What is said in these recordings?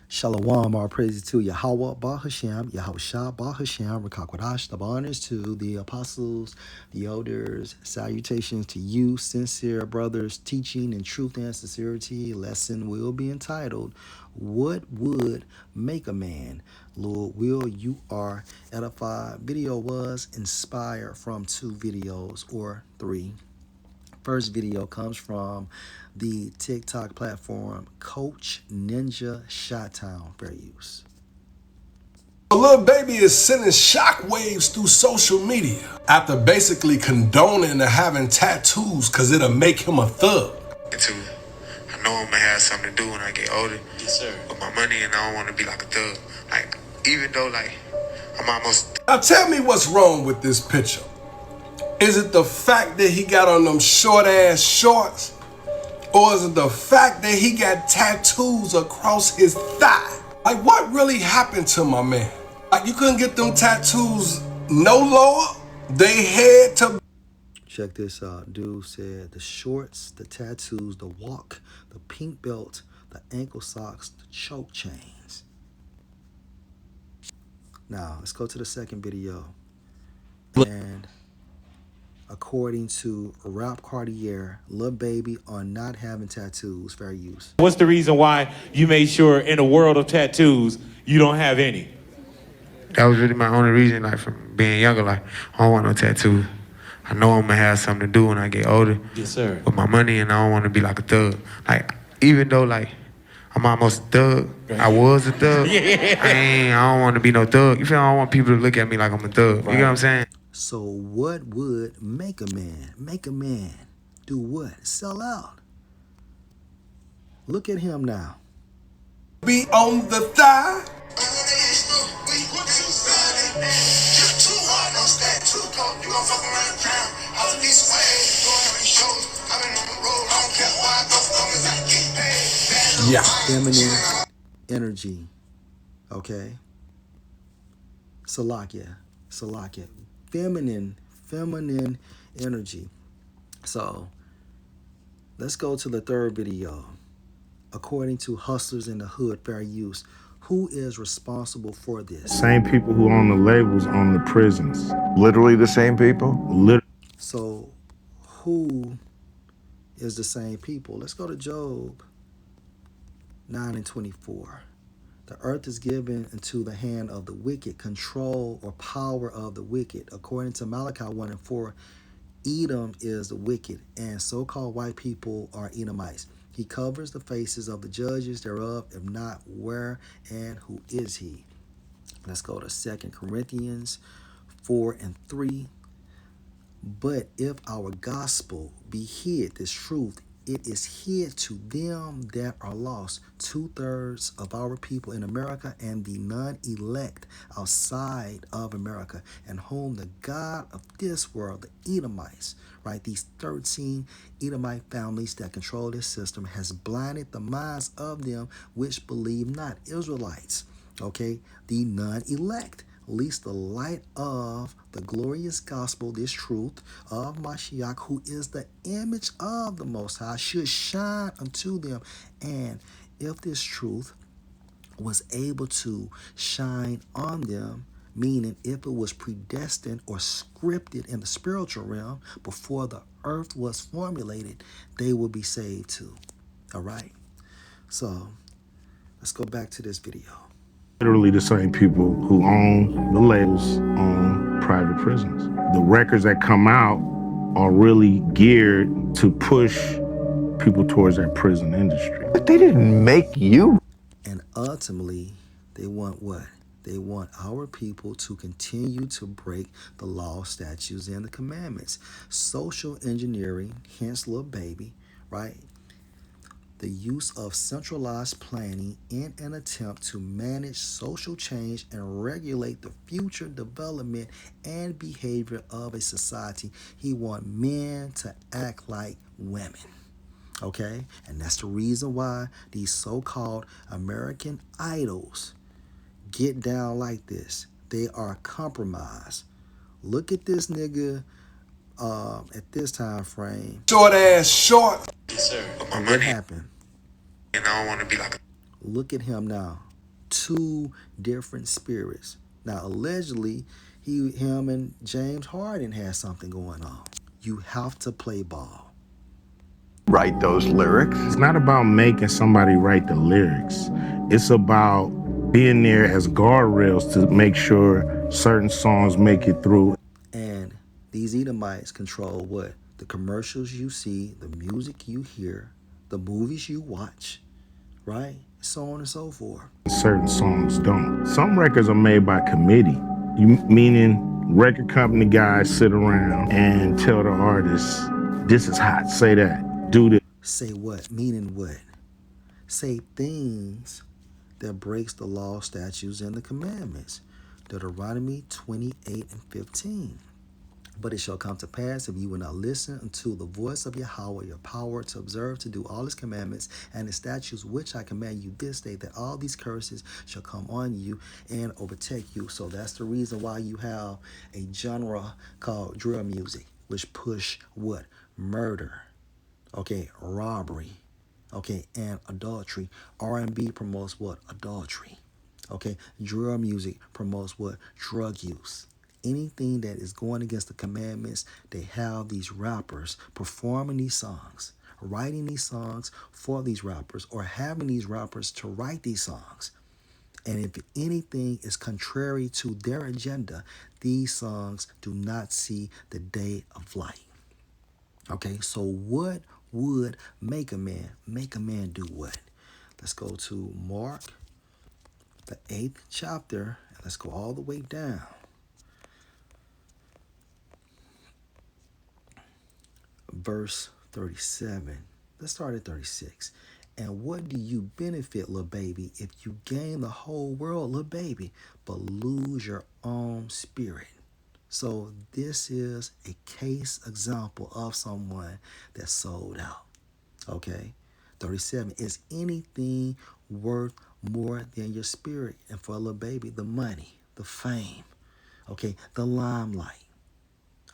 Shalom, all praises to Yahweh, Bahashem, Yahushua, Bahashem, Rakakwadash, the honors to the apostles, the elders, salutations to you, sincere brothers, teaching in truth and sincerity. Lesson will be entitled, What Would Make a Man? Lord will, you are edified. Video was inspired from two videos or three. First video comes from the TikTok platform Coach Ninja Shot-Town. Fair use. Lil Baby is sending shockwaves through social media after basically condoning to having tattoos because it'll make him a thug. I know I'm gonna have something to do when I get older. Yes, sir. With my money, and I don't want to be like a thug. Like, even though, like, I'm almost. Now tell me what's wrong with this picture. Is it the fact that he got on them short ass shorts? Or is it the fact that he got tattoos across his thigh? Like, what really happened to my man? Like, you couldn't get them tattoos no lower? They had to. Check this out. Dude said the shorts, the tattoos, the walk, the pink belt, the ankle socks, the choke chains. Now, let's go to the second video. And according to Rap Cartier, Lil Baby on not having tattoos. Fair use. What's the reason why you made sure in a world of tattoos, you don't have any? That was really my only reason, like, from being younger. Like, I don't want no tattoo. I know I'm gonna have something to do when I get older. Yes, sir. With my money, and I don't want to be like a thug. Like, even though, like, I'm almost a thug. Right. I was a thug. Yeah. I don't want to be no thug. You feel? I don't want people to look at me like I'm a thug. Right. You get what I'm saying? So what would make a man? Make a man do what? Sell out. Look at him now. Be on the thigh. Yeah. Feminine energy. Okay. Salakia. Feminine energy. So let's go to the third video. According to Hustlers in the Hood, fair use, who is responsible for this? Same people who own the labels own the prisons. Literally the same people? So who is the same people? Let's go to Job 9:24. The earth is given into the hand of the wicked, control or power of the wicked. According to Malachi 1:4, Edom is the wicked, and so-called white people are Edomites. He covers the faces of the judges thereof, if not, where and who is he? Let's go to 2 Corinthians 4:3. But if our gospel be hid, this truth, it is hid to them that are lost, 2/3 of our people in America and the non-elect outside of America, and whom the God of this world, the Edomites, right, these 13 Edomite families that control this system, has blinded the minds of them which believe not, Israelites, okay, the non-elect, lest the light of the glorious gospel, this truth of Mashiach, who is the image of the Most High, should shine unto them. And if this truth was able to shine on them, meaning if it was predestined or scripted in the spiritual realm before the earth was formulated, they will be saved too. All right? So let's go back to this video. Literally the same people who own the labels own private prisons. The records that come out are really geared to push people towards that prison industry. But they didn't make you. And ultimately, they want what? They want our people to continue to break the law, statutes, and the commandments. Social engineering, hence Lil Baby, right? The use of centralized planning in an attempt to manage social change and regulate the future development and behavior of a society. He wants men to act like women. Okay? And that's the reason why these so-called American idols get down like this. They are compromised. Look at this nigga at this time frame. Short ass short. Yes, sir. With my And money, what happened? and I don't want to be like a. Look at him now. Two different spirits. Now, allegedly, him and James Harden had something going on. You have to play ball. Write those lyrics. It's not about making somebody write the lyrics. It's about being there as guardrails to make sure certain songs make it through. And these Edomites control what? The commercials you see, the music you hear, the movies you watch, right? So on and so forth. Certain songs don't. Some records are made by committee, meaning record company guys sit around and tell the artist, this is hot, say that, do this. Say what? Meaning what? Say things that breaks the law, statutes, and the commandments. Deuteronomy 28:15. But it shall come to pass, if you will not listen unto the voice of Yahweh, your power to observe to do all his commandments and his statutes, which I command you this day, that all these curses shall come on you and overtake you. So that's the reason why you have a genre called drill music, which push what? Murder, okay, robbery, okay, and adultery. R&B promotes what? Adultery. Okay, drill music promotes what? Drug use. Anything that is going against the commandments, they have these rappers performing these songs, writing these songs for these rappers, or having these rappers to write these songs. And if anything is contrary to their agenda, these songs do not see the day of light. Okay, so what would make a man? Make a man do what? Let's go to Mark, the 8th chapter, and let's go all the way down. Verse 37. Let's start at 36. And what do you benefit, little baby, if you gain the whole world, little baby, but lose your own spirit? So this is a case example of someone that sold out. Okay. 37. Is anything worth more than your spirit? And for a little baby, the money, the fame, okay, the limelight.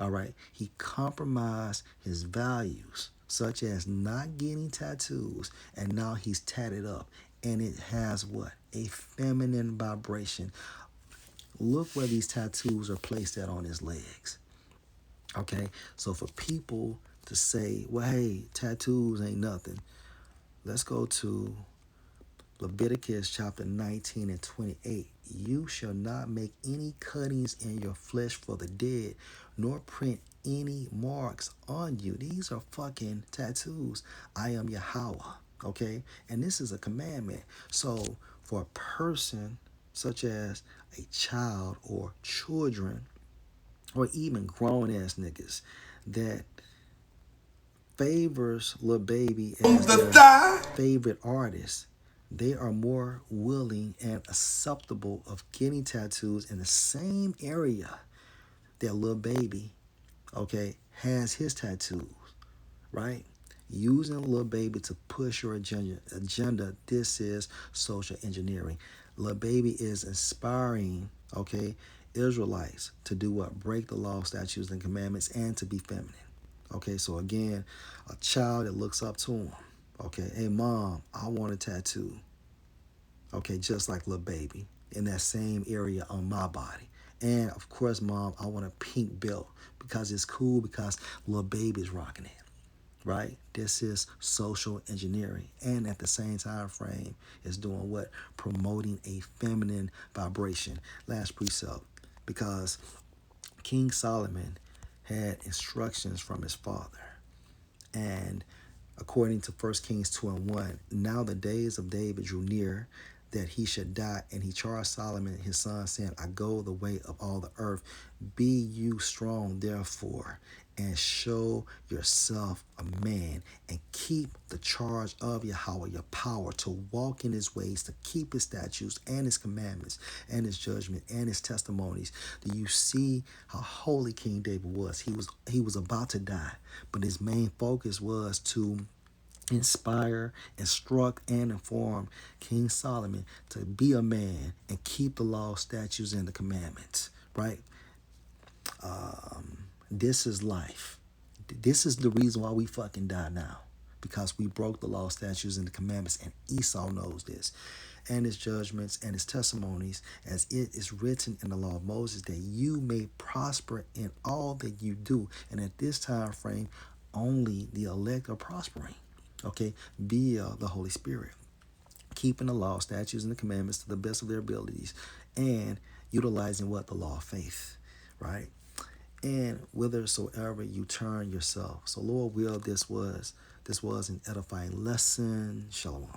All right. He compromised his values, such as not getting tattoos, and now he's tatted up. And it has what? A feminine vibration. Look where these tattoos are placed at on his legs. Okay. So for people to say, well, hey, tattoos ain't nothing. Let's go to Leviticus chapter 19 and 28. You shall not make any cuttings in your flesh for the dead, nor print any marks on you. These are fucking tattoos. I am Yahweh. Okay? And this is a commandment. So for a person such as a child or children, or even grown ass niggas that favors Lil Baby as their favorite artist, they are more willing and acceptable of getting tattoos in the same area that Lil Baby, okay, has his tattoos, right? Using Lil Baby to push your agenda, this is social engineering. Lil Baby is inspiring, okay, Israelites to do what? Break the law, statutes, and commandments, and to be feminine. Okay, so again, a child that looks up to him. Okay, hey mom, I want a tattoo. Okay, just like Lil Baby in that same area on my body. And of course, mom, I want a pink belt because it's cool because Lil Baby's rocking it. Right? This is social engineering. And at the same time frame, is doing what? Promoting a feminine vibration. Last precept. Because King Solomon had instructions from his father. And according to 1 Kings 2:1, now the days of David drew near that he should die, and he charged Solomon his son, saying, I go the way of all the earth. Be you strong, therefore, and show yourself a man, and keep the charge of Yahweh, your power, to walk in his ways, to keep his statutes and his commandments and his judgment and his testimonies. Do you see how holy King David was? He was about to die, but his main focus was to inspire, instruct, and inform King Solomon to be a man and keep the law, statutes, and the commandments, right? This is life. This is the reason why we fucking die now. because we broke the law, statutes, and the commandments, and Esau knows this, and his judgments and his testimonies, as it is written in the law of Moses, that you may prosper in all that you do. And at this time frame, only the elect are prospering, okay, via the Holy Spirit, keeping the law, statutes, and the commandments to the best of their abilities, and utilizing what? The law of faith, right? And whithersoever you turn yourself. So Lord will, this was an edifying lesson. Shalom.